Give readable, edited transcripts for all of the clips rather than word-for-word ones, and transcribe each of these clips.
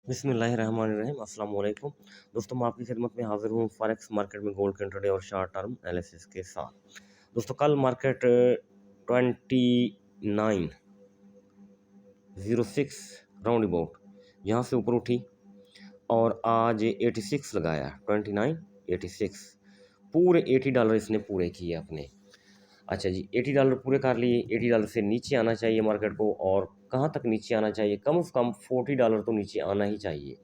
बिस्मिल्लाहिर्रहमानिर्रहीम अस्सलाम वालेकुम। दोस्तों मैं आपकी खिदमत में हाजिर हूँ फॉरेक्स मार्केट में गोल्ड के इंट्राडे और शॉर्ट टर्म एनालिसिस के साथ। दोस्तों कल मार्केट 2906 राउंड अबाउट यहाँ से ऊपर उठी और आज 86 लगाया। 2986 पूरे $80 इसने पूरे किए अपने। अच्छा जी, $80 पूरे कर लिए। $80 से नीचे आना चाहिए मार्केट को, और कहाँ तक नीचे आना चाहिए? कम से कम $40 तो नीचे आना ही चाहिए।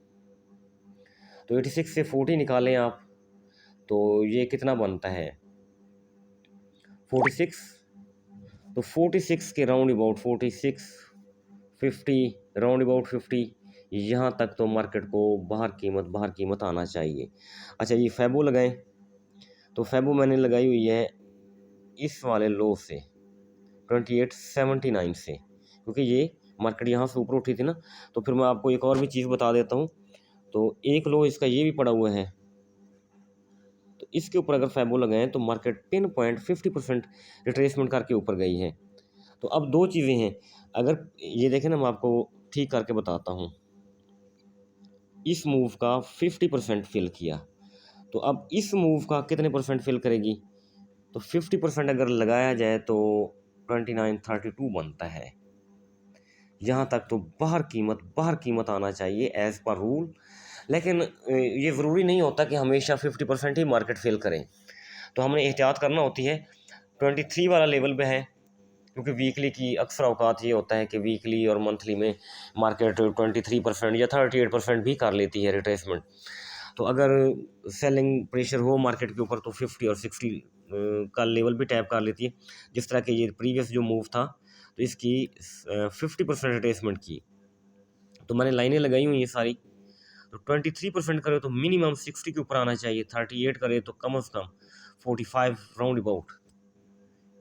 तो 86 से 40 निकालें आप, तो ये कितना बनता है? 46। तो 46 के राउंड अबाउट 46 50 राउंड अबाउट 50 यहाँ तक तो मार्केट को बाहर कीमत आना चाहिए। अच्छा ये फैबो लगाएं, तो फैबो मैंने लगाई हुई है इस वाले लो से 2879 से, क्योंकि ये मार्केट यहाँ से ऊपर उठी थी ना। तो फिर मैं आपको एक और भी चीज़ बता देता हूँ। तो एक लो इसका ये भी पड़ा हुआ है, तो इसके ऊपर अगर फैबो लगाएं तो मार्केट पिन पॉइंट 50% रिट्रेसमेंट करके ऊपर गई है। तो अब दो चीज़ें हैं, अगर ये देखें ना, मैं आपको ठीक करके बताता हूँ। इस मूव का 50% फिल किया, तो अब इस मूव का कितने परसेंट फिल करेगी? तो 50% अगर लगाया जाए तो 2932 बनता है। यहाँ तक तो बाहर कीमत आना चाहिए एज़ पर रूल। लेकिन ये ज़रूरी नहीं होता कि हमेशा 50% ही मार्केट फेल करें, तो हमने एहतियात करना होती है। 23 वाला लेवल पे है, क्योंकि वीकली की अक्सर औकात ये होता है कि वीकली और मंथली में मार्केट 23% या 38% भी कर लेती है रिट्रेसमेंट। तो अगर सेलिंग प्रेशर हो मार्केट के ऊपर तो 50 और 60 का लेवल भी टैप कर लेती है। जिस तरह के ये प्रीवियस जो मूव था, तो इसकी 50% रिट्रेसमेंट की, तो मैंने लाइनें लगाई हुई हैं सारी। तो 23% करे तो मिनिमम 60 के ऊपर आना चाहिए, 38 करे तो कम से कम 45 राउंड अबाउट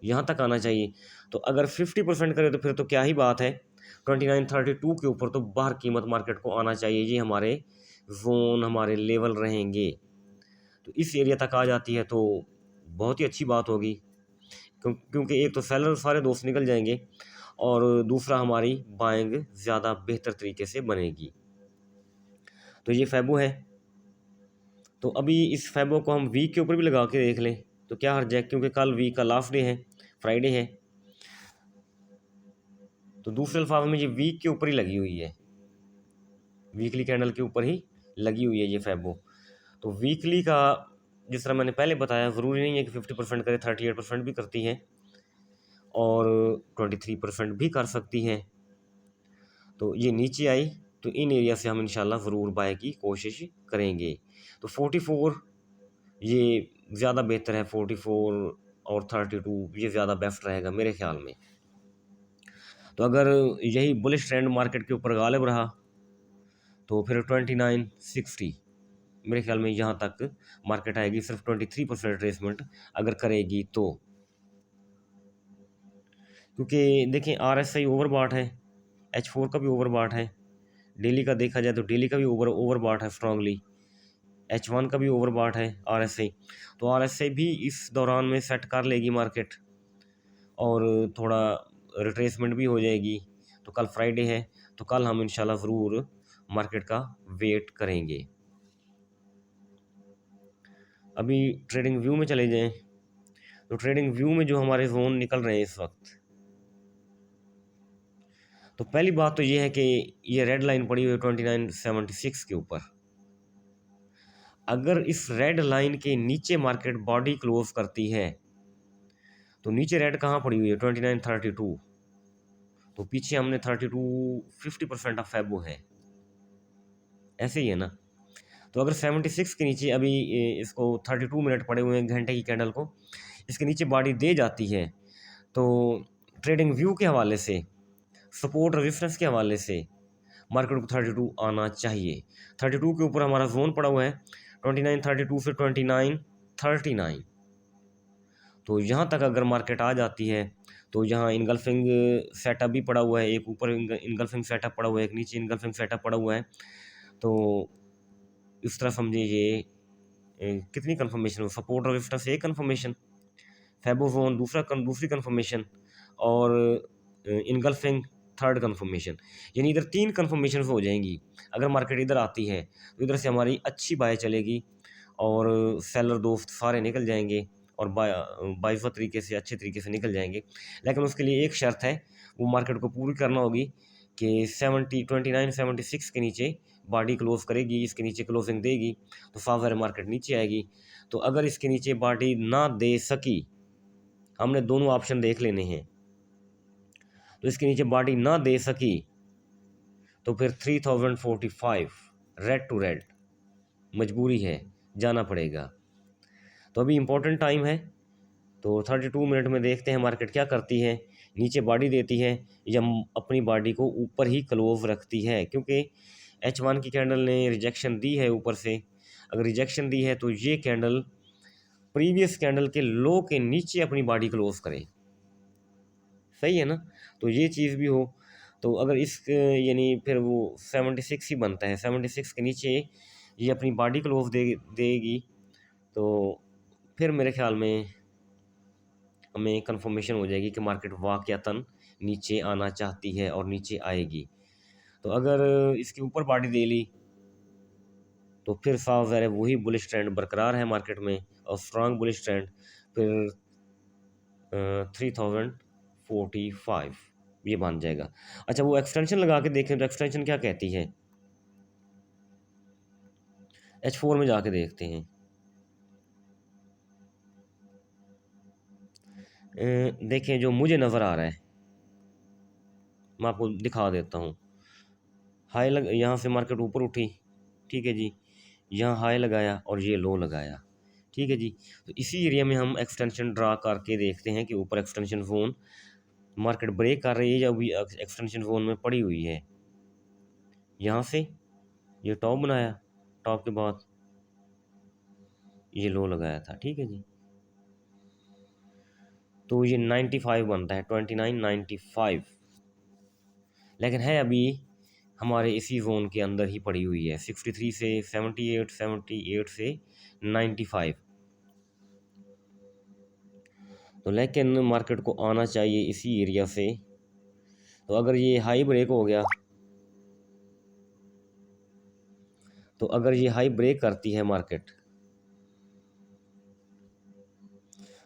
यहाँ तक आना चाहिए। तो अगर 50% करे तो फिर तो क्या ही बात है, 2932 के ऊपर तो बाहर कीमत मार्केट को आना चाहिए। ये हमारे जोन, हमारे लेवल रहेंगे। तो इस एरिया तक आ जाती है तो बहुत ही अच्छी बात होगी, क्योंकि एक तो सेलर सारे दोस्त निकल जाएंगे, और दूसरा हमारी बाइंग ज़्यादा बेहतर तरीके से बनेगी। तो ये फैबो है। तो अभी इस फैबो को हम वीक के ऊपर भी लगा के देख लें तो क्या हर्ज है, क्योंकि कल वीक का लास्ट डे है, फ्राइडे है। तो दूसरे अल्फाज में ये वीक के ऊपर ही लगी हुई है, वीकली कैंडल के ऊपर ही लगी हुई है ये फैबो। तो वीकली का जिस तरह मैंने पहले बताया, ज़रूरी नहीं है कि 50% करे, 38% भी करती है और 23% भी कर सकती है। तो ये नीचे आई तो इन एरिया से हम इंशाल्लाह ज़रूर बाय की कोशिश करेंगे। तो 44 ये ज़्यादा बेहतर है, 44 और 32 ये ज़्यादा बेस्ट रहेगा मेरे ख्याल में। तो अगर यही बुलिश ट्रेंड मार्केट के ऊपर गालिब रहा तो फिर 2960 मेरे ख्याल में यहाँ तक मार्केट आएगी, सिर्फ 23% रिट्रेसमेंट अगर करेगी तो। क्योंकि देखें RSI ओवरबॉट है, H4 का भी ओवरबॉट है, डेली का देखा जाए तो डेली का भी ओवरबॉट है स्ट्रांगली, H1 का भी ओवरबॉट है RSI। तो RSI भी इस दौरान में सेट कर लेगी मार्केट, और थोड़ा रिट्रेसमेंट भी हो जाएगी। तो कल फ्राइडे है, तो कल हम इंशाल्लाह ज़रूर मार्केट का वेट करेंगे। अभी ट्रेडिंग व्यू में चले जाएं, तो ट्रेडिंग व्यू में जो हमारे जोन निकल रहे हैं इस वक्त, तो पहली बात तो ये है कि ये रेड लाइन पड़ी हुई है 2976 के ऊपर। अगर इस रेड लाइन के नीचे मार्केट बॉडी क्लोज करती है, तो नीचे रेड कहाँ पड़ी हुई है 2932, तो पीछे हमने 32 50% ऑफ फैबो है, ऐसे ही है ना। तो अगर 76 के नीचे अभी इसको 32 मिनट पड़े हुए हैं घंटे की कैंडल को, इसके नीचे बॉडी दे जाती है, तो ट्रेडिंग व्यू के हवाले से, सपोर्ट रेजिस्टेंस के हवाले से मार्केट को 32 आना चाहिए। 32 के ऊपर हमारा जोन पड़ा हुआ है 2932 से 2939। तो यहाँ तक अगर मार्केट आ जाती है तो यहाँ इनगल्फिंग सेटअप भी पड़ा हुआ है, एक ऊपर इनगल्फिंग सेटअप पड़ा हुआ है, एक नीचे इनगल्फिंग सेटअप पड़ा हुआ है। तो इस तरह समझिए ये कितनी कन्फर्मेशन हो, सपोर्ट और रेजिस्टेंस एक कन्फर्मेशन, फैबो जोन दूसरी कन्फर्मेशन, और इनगल्फिंग थर्ड कन्फर्मेशन, यानी इधर 3 कन्फर्मेशन हो जाएंगी। अगर मार्केट इधर आती है तो इधर से हमारी अच्छी बाय चलेगी और सेलर दोस्त सारे निकल जाएंगे और बाइफा तरीके से अच्छे तरीके से निकल जाएंगे। लेकिन उसके लिए एक शर्त है, वो मार्केट को पूरी करना होगी कि 2976 के नीचे बॉडी क्लोज करेगी, इसके नीचे क्लोजिंग देगी तो साफ मार्केट नीचे आएगी। तो अगर इसके नीचे बॉडी ना दे सकी, हमने दोनों ऑप्शन देख लेने हैं, तो इसके नीचे बॉडी ना दे सकी तो फिर 3045 रेड टू रेड मजबूरी है, जाना पड़ेगा। तो अभी इम्पोर्टेंट टाइम है, तो 32 मिनट में देखते हैं मार्केट क्या करती है, नीचे बॉडी देती है या अपनी बॉडी को ऊपर ही क्लोज रखती है, क्योंकि H1 की कैंडल ने रिजेक्शन दी है ऊपर से। अगर रिजेक्शन दी है तो ये कैंडल प्रीवियस कैंडल के लो के नीचे अपनी बॉडी क्लोज करे, सही है ना। तो ये चीज़ भी हो, तो अगर इस यानी फिर वो 76 ही बनता है, 76 के नीचे ये अपनी बॉडी क्लोज देगी तो फिर मेरे ख्याल में हमें कंफर्मेशन हो जाएगी कि मार्केट वाकयातन नीचे आना चाहती है और नीचे आएगी। तो अगर इसके ऊपर बॉडी दे ली तो फिर साफ ज़ाहिर है वही बुलिश ट्रेंड बरकरार है मार्केट में और स्ट्रांग बुलिश ट्रेंड फिर 3045 ये बन जाएगा। अच्छा, वो एक्सटेंशन लगा के देखें तो एक्सटेंशन क्या कहती है, H4 में जाके देखते हैं। देखें जो मुझे नज़र आ रहा है मैं आपको दिखा देता हूँ। हाई लग, यहाँ से मार्केट ऊपर उठी, ठीक है जी, यहाँ हाई लगाया और ये लो लगाया, ठीक है जी। तो इसी एरिया में हम एक्सटेंशन ड्रा करके देखते हैं कि ऊपर एक्सटेंशन जोन मार्केट ब्रेक कर रही है या अभी एक्सटेंशन जोन में पड़ी हुई है। यहाँ से ये टॉप बनाया, टॉप के बाद ये लो लगाया था, ठीक है जी। तो ये 95 बनता है, 2995, लेकिन है अभी हमारे इसी जोन के अंदर ही पड़ी हुई है, 63 से 78, 78 से 95। तो लेकिन मार्केट को आना चाहिए इसी एरिया से। तो अगर ये हाई ब्रेक हो गया, तो अगर ये हाई ब्रेक करती है मार्केट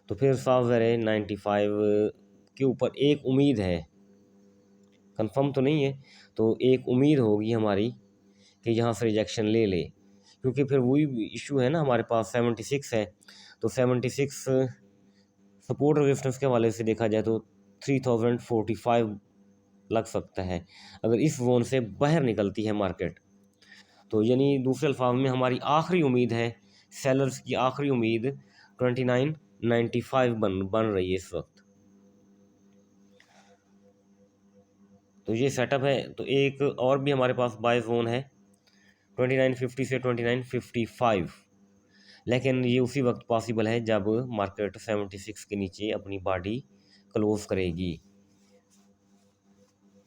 तो फिर साफ ज़ाहिर 95 के ऊपर एक उम्मीद है, कंफर्म तो नहीं है, तो एक उम्मीद होगी हमारी कि यहाँ से रिजेक्शन ले ले, क्योंकि फिर वही इशू है ना हमारे पास 76 है। तो 76 सपोर्ट रेजिस्टेंस के हवाले से देखा जाए तो 3045 लग सकता है अगर इस जोन से बाहर निकलती है मार्केट। तो यानी दूसरे अल्फाज में हमारी आखिरी उम्मीद है, सेलर्स की आखिरी उम्मीद 2995 बन रही है इस वक्त। तो ये सेटअप है। तो एक और भी हमारे पास बाय जोन है 2950 से 2955, लेकिन ये उसी वक्त पॉसिबल है जब मार्केट 76 के नीचे अपनी बॉडी क्लोज करेगी।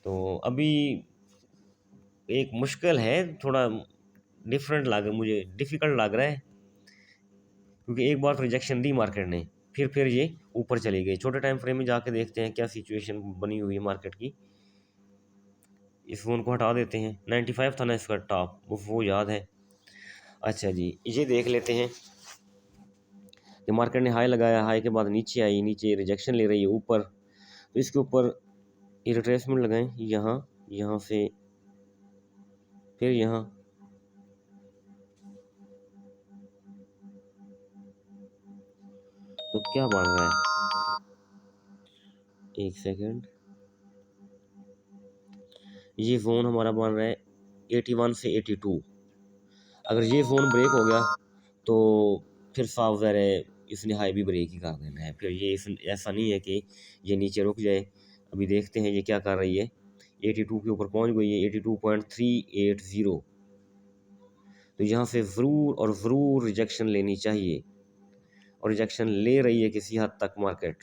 तो अभी एक मुश्किल है, थोड़ा मुझे डिफ़िकल्ट लग रहा है, क्योंकि एक बार तो रिजेक्शन दी मार्केट ने, फिर ये ऊपर चली गई। छोटे टाइम फ्रेम में जाके देखते हैं क्या सिचुएशन बनी हुई है मार्केट की। इस फ़ोन को हटा देते हैं, 95 था ना इसका टॉप, वो याद है। अच्छा जी, ये देख लेते हैं कि मार्केट ने हाई लगाया, हाई के बाद नीचे आई, नीचे रिजेक्शन ले रही है ऊपर, तो इसके ऊपर रिट्रेसमेंट लगाएं, यहाँ यहाँ से फिर यहाँ, तो क्या बन रहा है, एक सेकंड, ये जोन हमारा बन रहा है 81 से 82। अगर ये जोन ब्रेक हो गया तो फिर साफ ज़ाहिर है इसने हाई भी ब्रेक ही कर देना है, फिर ये ऐसा नहीं है कि ये नीचे रुक जाए। अभी देखते हैं ये क्या कर रही है, 82 के ऊपर पहुंच गई है, 82.380। तो यहाँ से ज़रूर और ज़रूर रिजेक्शन लेनी चाहिए और रिजेक्शन ले रही है किसी हद तक मार्केट,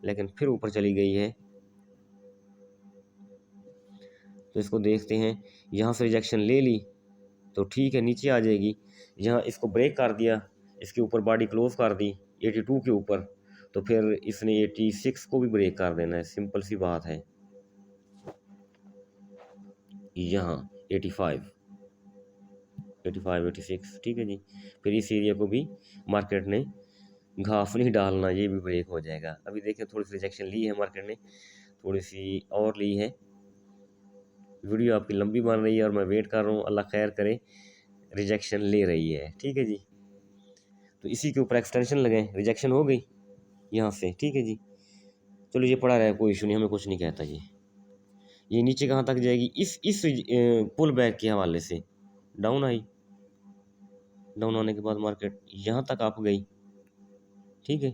लेकिन फिर ऊपर चली गई है। तो इसको देखते हैं, यहाँ से रिजेक्शन ले ली तो ठीक है नीचे आ जाएगी, यहाँ इसको ब्रेक कर दिया, इसके ऊपर बॉडी क्लोज कर दी 82 के ऊपर, तो फिर इसने 86 को भी ब्रेक कर देना है, सिंपल सी बात है। यहाँ 85, 86, ठीक है जी। फिर इस एरिया को भी मार्केट ने घास नहीं डालना, ये भी ब्रेक हो जाएगा। अभी देखिए थोड़ी सी रिजेक्शन ली है मार्केट ने, थोड़ी सी और ली है। वीडियो आपकी लंबी बन रही है और मैं वेट कर रहा हूँ, अल्लाह खैर करे। रिजेक्शन ले रही है, ठीक है जी। तो इसी के ऊपर एक्सटेंशन लगाएं, रिजेक्शन हो गई यहाँ से, ठीक है जी। चलो ये पड़ा रहा, कोई इशू नहीं, हमें कुछ नहीं कहता ये नीचे कहाँ तक जाएगी, इस पुल बैक के हवाले से डाउन आई, डाउन आने के बाद मार्केट यहाँ तक आप गई, ठीक है।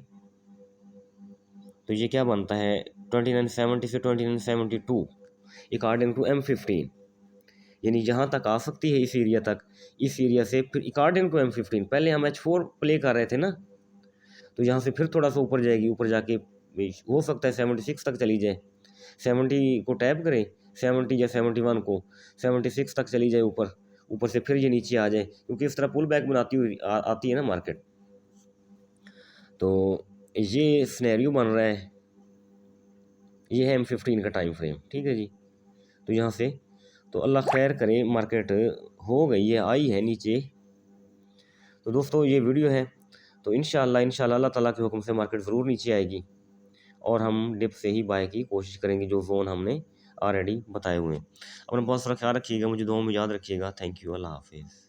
तो ये क्या बनता है 2970 से 2972 अकॉर्डिंग टू M15, यानी यहाँ तक आ सकती है इस एरिया तक, इस एरिया से फिर अकॉर्डिंग टू M15। पहले हम H4 प्ले कर रहे थे ना, तो यहाँ से फिर थोड़ा सा ऊपर जाएगी, ऊपर जाके हो सकता है 76 तक चली जाए, 70 को टैप करें, 70 या 71 को, 76 तक चली जाए ऊपर, ऊपर से फिर ये नीचे आ जाए, क्योंकि इस तरह पुल बैक बनाती हुई आती है ना मार्केट। तो ये सिनेरियो बन रहा है, ये है M15 का टाइम फ्रेम, ठीक है जी। तो यहाँ से तो अल्लाह खैर करे, मार्केट हो गई है, आई है नीचे। तो दोस्तों ये वीडियो है, तो इंशाल्लाह अल्लाह ताला के हुक्म से मार्केट ज़रूर नीचे आएगी और हम डिप से ही बाय की कोशिश करेंगे, जो जोन हमने ऑलरेडी बताए हुए हैं। अपना बहुत सारा ख्याल रखिएगा, मुझे दुआ में याद रखिएगा। थैंक यू, अल्लाह हाफिज़।